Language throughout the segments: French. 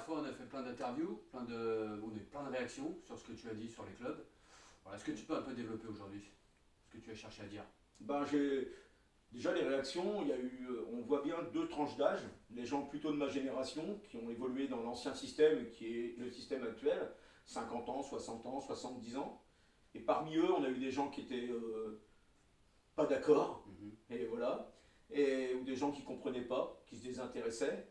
fois, on a fait plein d'interviews, on a eu plein de réactions sur ce que tu as dit sur les clubs. Voilà, est-ce que tu peux un peu développer aujourd'hui ce que tu as cherché à dire? Ben, déjà les réactions, il y a eu, on voit bien deux tranches d'âge, les gens plutôt de ma génération qui ont évolué dans l'ancien système qui est le système actuel, 50 ans, 60 ans, 70 ans. Et parmi eux, on a eu des gens qui étaient pas d'accord, et voilà, ou des gens qui ne comprenaient pas, qui se désintéressaient.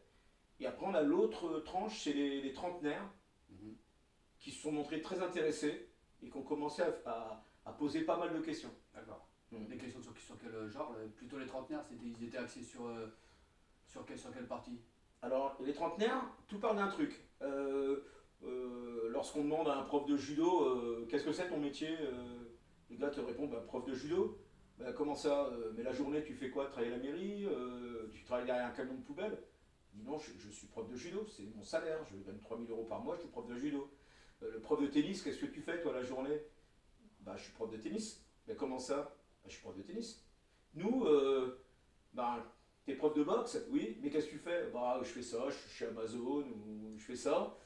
Et après, on a l'autre tranche, c'est les trentenaires, Mhm. qui se sont montrés très intéressés et qui ont commencé à poser pas mal de questions. D'accord. Mm. Des questions sur quel genre plutôt les trentenaires, ils étaient axés sur quelle partie? Alors, les trentenaires, tout part d'un truc. Lorsqu'on demande à un prof de judo, qu'est-ce que c'est ton métier Le gars te répond, bah, prof de judo. Bah, comment ça Mais la journée, tu fais quoi? Travailler à la mairie Tu travailles derrière un camion de poubelle? Il dit non, je suis prof de judo, c'est mon salaire, je gagne 3 000 € par mois, je suis prof de judo. Le prof de tennis, qu'est-ce que tu fais toi la journée? Bah, je suis prof de tennis. Mais comment ça? Bah, je suis prof de tennis. Nous, bah, t'es prof de boxe? Oui, mais qu'est-ce que tu fais? Bah, je fais ça, je suis chez Amazon ou je fais ça.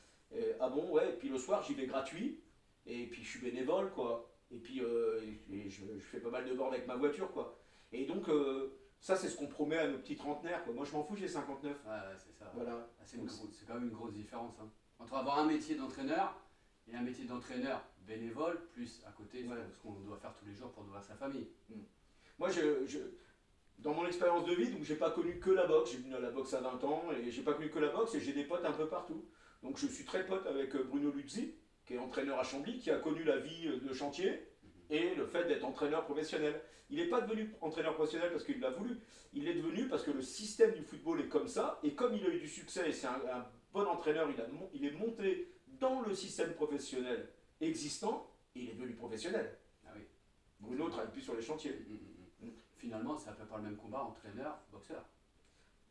Ah bon, ouais, et puis le soir, j'y vais gratuit. Et puis je suis bénévole, quoi. Et puis je fais pas mal de bornes avec ma voiture, quoi. Et donc, ça, c'est ce qu'on promet à nos petits trentenaires, quoi. Moi, je m'en fous, j'ai 59. Ouais, ouais, c'est ça. Voilà. Ah, c'est quand même une grosse différence, hein. Entre avoir un métier d'entraîneur et un métier d'entraîneur bénévole, plus à côté Ouais. ce qu'on doit faire tous les jours pour nourrir sa famille. Moi, dans mon expérience de vie, donc j'ai pas connu que la boxe. J'ai venu à la boxe à 20 ans et j'ai pas connu que la boxe et j'ai des potes un peu partout. Donc je suis très pote avec Bruno Luzzi, qui est entraîneur à Chambly, qui a connu la vie de chantier et le fait d'être entraîneur professionnel. Il n'est pas devenu entraîneur professionnel parce qu'il l'a voulu. Il est devenu parce que le système du football est comme ça et comme il a eu du succès et c'est un bon entraîneur, il est monté dans le système professionnel existant et il est devenu professionnel. Ah oui. Bruno travaille plus sur les chantiers. Finalement, c'est à peu près le même combat entraîneur-boxeur.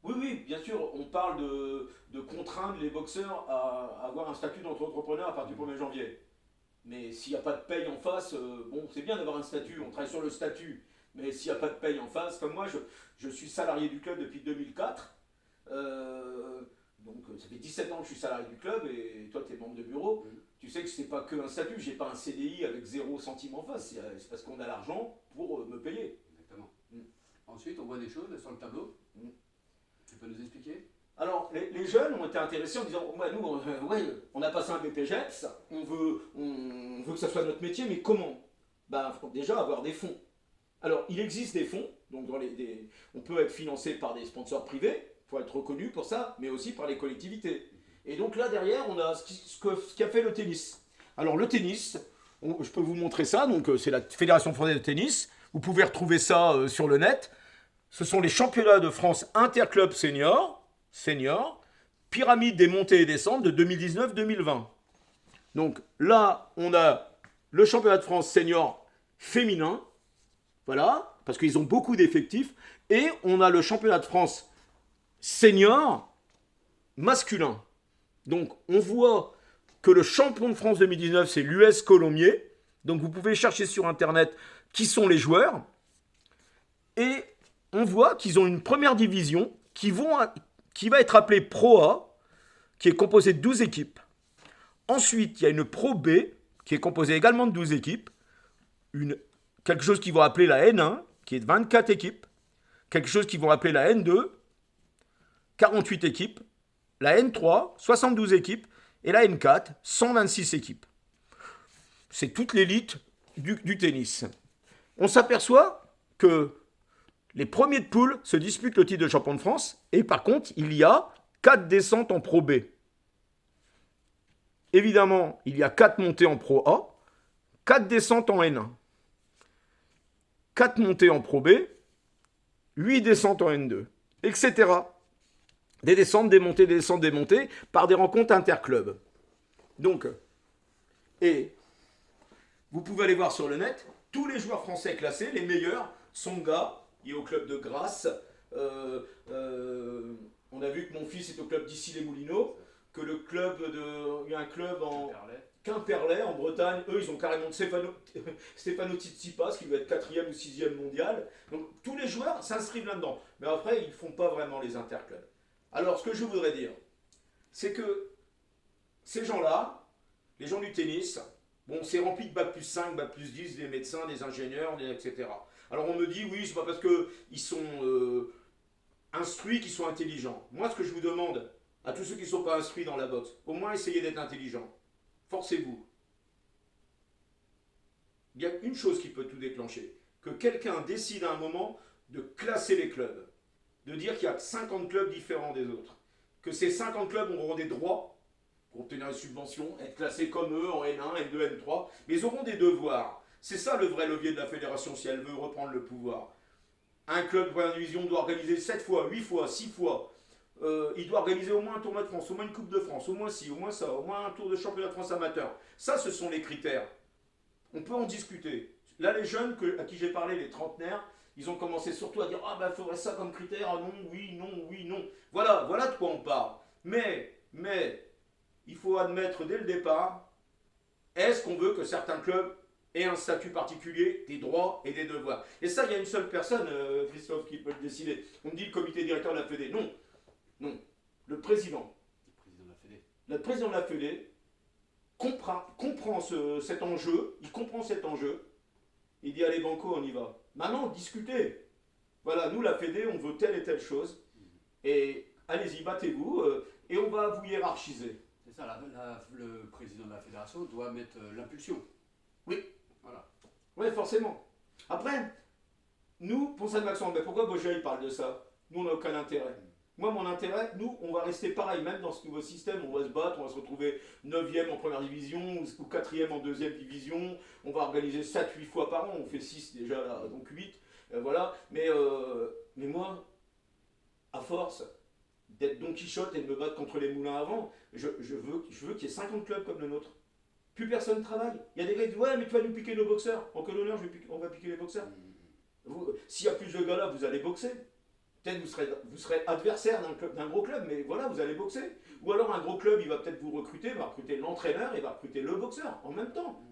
Oui, oui, bien sûr, on parle de contraindre les boxeurs à avoir un statut d'entrepreneur à partir du 1er janvier. Mais s'il n'y a pas de paye en face, bon, c'est bien d'avoir un statut, on travaille sur le statut. Mais s'il n'y a pas de paye en face, comme moi, je suis salarié du club depuis 2004. Donc ça fait 17 ans que je suis salarié du club et toi, tu es membre de bureau. Tu sais que c'est pas que un statut, j'ai pas un CDI avec 0 centime en face. C'est parce qu'on a l'argent pour me payer. Exactement. Ensuite, on voit des choses sur le tableau. Tu peux nous expliquer? Alors, les jeunes ont été intéressés en disant ouais, nous, ouais, on a passé un BPGEPS, on veut que ça soit notre métier, mais comment? Ben, faut déjà avoir des fonds. Alors, il existe des fonds, donc on peut être financé par des sponsors privés, il faut être reconnu pour ça, mais aussi par les collectivités. Et donc là, derrière, on a ce qu'a fait le tennis. Alors, le tennis, je peux vous montrer ça, donc c'est la Fédération française de tennis, vous pouvez retrouver ça sur le net. Ce sont les championnats de France interclub senior, pyramide des montées et descentes de 2019-2020. Donc là, on a le championnat de France senior féminin, voilà, parce qu'ils ont beaucoup d'effectifs, et on a le championnat de France senior masculin. Donc on voit que le champion de France 2019, c'est l'US Colombier. Donc vous pouvez chercher sur Internet qui sont les joueurs. Et on voit qu'ils ont une première division qui va être appelée Pro A, qui est composée de 12 équipes. Ensuite, il y a une Pro B, qui est composée également de 12 équipes. Quelque chose qu'ils vont appeler la N1, qui est de 24 équipes. Quelque chose qu'ils vont appeler la N2, 48 équipes. La N3, 72 équipes. Et la N4, 126 équipes. C'est toute l'élite du tennis. On s'aperçoit que les premiers de poule se disputent le titre de champion de France. Et par contre, il y a 4 descentes en Pro B. Évidemment, il y a 4 montées en Pro A, 4 descentes en N1, 4 montées en Pro B, 8 descentes en N2, etc. Des descentes, des montées, des descentes, des montées, par des rencontres interclubs. Donc, et vous pouvez aller voir sur le net, tous les joueurs français classés, les meilleurs, Songa, il est au club de Grasse. On a vu que mon fils est au club d'Issy-les-Moulineaux, que il y a un club en Quimperlé, en Bretagne. Eux, ils ont carrément Stefano Tsitsipas, qui doit être 4e ou 6e mondial. Donc tous les joueurs s'inscrivent là-dedans. Mais après, ils ne font pas vraiment les interclubs. Alors, ce que je voudrais dire, c'est que ces gens-là, les gens du tennis, bon, c'est rempli de bac plus 5, bac plus 10, des médecins, des ingénieurs, etc. Alors on me dit, oui, c'est pas parce qu'ils sont instruits qu'ils sont intelligents. Moi, ce que je vous demande, à tous ceux qui ne sont pas instruits dans la boxe, au moins essayez d'être intelligents. Forcez-vous. Il y a une chose qui peut tout déclencher, que quelqu'un décide à un moment de classer les clubs, de dire qu'il y a 50 clubs différents des autres, que ces 50 clubs auront des droits pour obtenir une subvention, être classés comme eux en N1, N2, N3, mais ils auront des devoirs. C'est ça le vrai levier de la fédération si elle veut reprendre le pouvoir. Un club de première division doit organiser 7 fois, 8 fois, 6 fois. Il doit organiser au moins un tournoi de France, au moins une Coupe de France, au moins ci, au moins ça, au moins un tour de championnat de France amateur. Ça, ce sont les critères. On peut en discuter. Là, les jeunes à qui j'ai parlé, les trentenaires, ils ont commencé surtout à dire ah ben, faudrait ça comme critère, ah non, oui, non, oui, non. Voilà de quoi on parle. Mais, il faut admettre dès le départ, est-ce qu'on veut que certains clubs aient un statut particulier, des droits et des devoirs? Et ça, il y a une seule personne, Christophe, qui peut le décider. On me dit le comité directeur de la Fédé. Non, le président. Le président de la Fédé comprend cet enjeu, il comprend cet enjeu, il dit allez banco, on y va. Maintenant, discutez. Voilà, nous la Fédé, on veut telle et telle chose, et allez-y, battez-vous, et on va vous hiérarchiser. C'est ça, le président de la fédération doit mettre l'impulsion. Oui. Voilà. Oui, forcément. Après, nous, pour Saint-Maxence, mais pourquoi Boja parle de ça? Nous, on n'a aucun intérêt. Moi, mon intérêt, nous, on va rester pareil, même dans ce nouveau système, on va se battre, on va se retrouver 9e en première division ou 4e en deuxième division, on va organiser 7-8 fois par an, on fait 6 déjà là, donc 8, voilà. Mais moi, à force d'être Don Quichotte et de me battre contre les moulins avant, je veux qu'il y ait 50 clubs comme le nôtre. Plus personne ne travaille. Il y a des gars qui disent ouais, mais tu vas nous piquer nos boxeurs. En quel honneur on va piquer les boxeurs? S'il y a plus de gars là, vous allez boxer. Peut-être vous serez adversaire d'un gros club, mais voilà, vous allez boxer. Ou alors un gros club, il va peut-être vous recruter, va recruter l'entraîneur et va recruter le boxeur en même temps.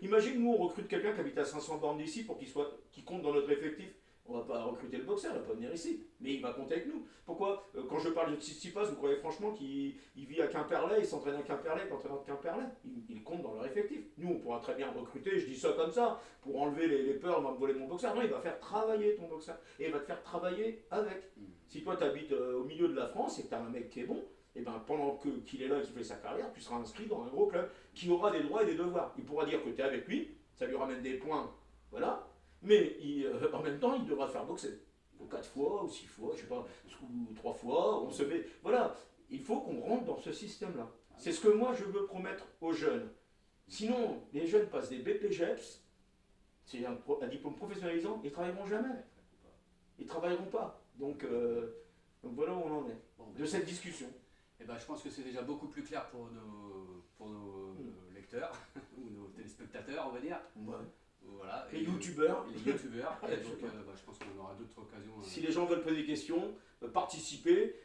Imagine, nous, on recrute quelqu'un qui habite à 500 bornes d'ici pour qu'il compte dans notre effectif. On va pas recruter le boxeur, il va pas venir ici, mais il va compter avec nous. Pourquoi? Quand je parle de Tsitsipas, vous croyez franchement qu'il vit à Quimperlé, il s'entraîne à Quimperlé, il entraîneur de Quimperlé? Il compte dans leur effectif. Nous, on pourra très bien recruter, je dis ça comme ça, pour enlever les peurs, on va me voler mon boxeur. Non, il va faire travailler ton boxeur, et il va te faire travailler avec. Si toi, tu habites au milieu de la France et que tu as un mec qui est bon, et ben pendant qu'il est là et qu'il fait sa carrière, tu seras inscrit dans un gros club qui aura des droits et des devoirs. Il pourra dire que tu es avec lui, ça lui ramène des points, voilà. Mais en même temps, il devra faire boxer. 4 fois ou 6 fois, je sais pas, ou 3 fois, on se met. Voilà, il faut qu'on rentre dans ce système-là. C'est ce que moi je veux promettre aux jeunes. Sinon, les jeunes passent des BPGEPS, c'est un diplôme professionnalisant, ils ne travailleront jamais. Ils ne travailleront pas. Donc voilà où on en est, de cette discussion. Eh ben, je pense que c'est déjà beaucoup plus clair pour nos lecteurs, ou nos téléspectateurs, on va dire. Ouais. Voilà, les youtubeurs. Les youtubeurs. Et donc, je pense qu'on aura d'autres occasions. Si les gens veulent poser des questions, participer.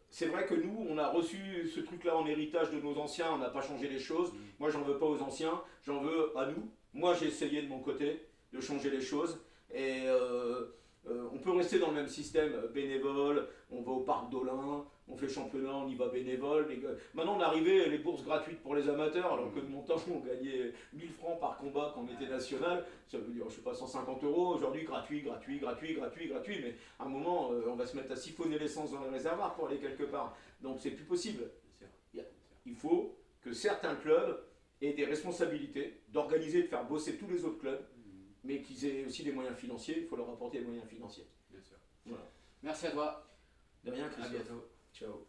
C'est vrai que nous, on a reçu ce truc-là en héritage de nos anciens, on n'a pas changé les choses. Moi, j'en veux pas aux anciens, j'en veux à nous. Moi, j'ai essayé de mon côté de changer les choses. Et on peut rester dans le même système bénévole, on va au parc d'Olin, on fait championnat, on y va bénévole. Maintenant on est arrivé les bourses gratuites pour les amateurs, alors que de mon temps on gagnait 1000 francs par combat quand on était national, ça veut dire je sais pas 150 €, aujourd'hui gratuit, mais à un moment on va se mettre à siphonner l'essence dans le réservoir pour aller quelque part, donc c'est plus possible. Il faut que certains clubs aient des responsabilités d'organiser, de faire bosser tous les autres clubs, mais qu'ils aient aussi des moyens financiers, il faut leur apporter des moyens financiers. Bien sûr. Voilà. Merci à toi. De rien, Christophe. À bientôt. Ciao.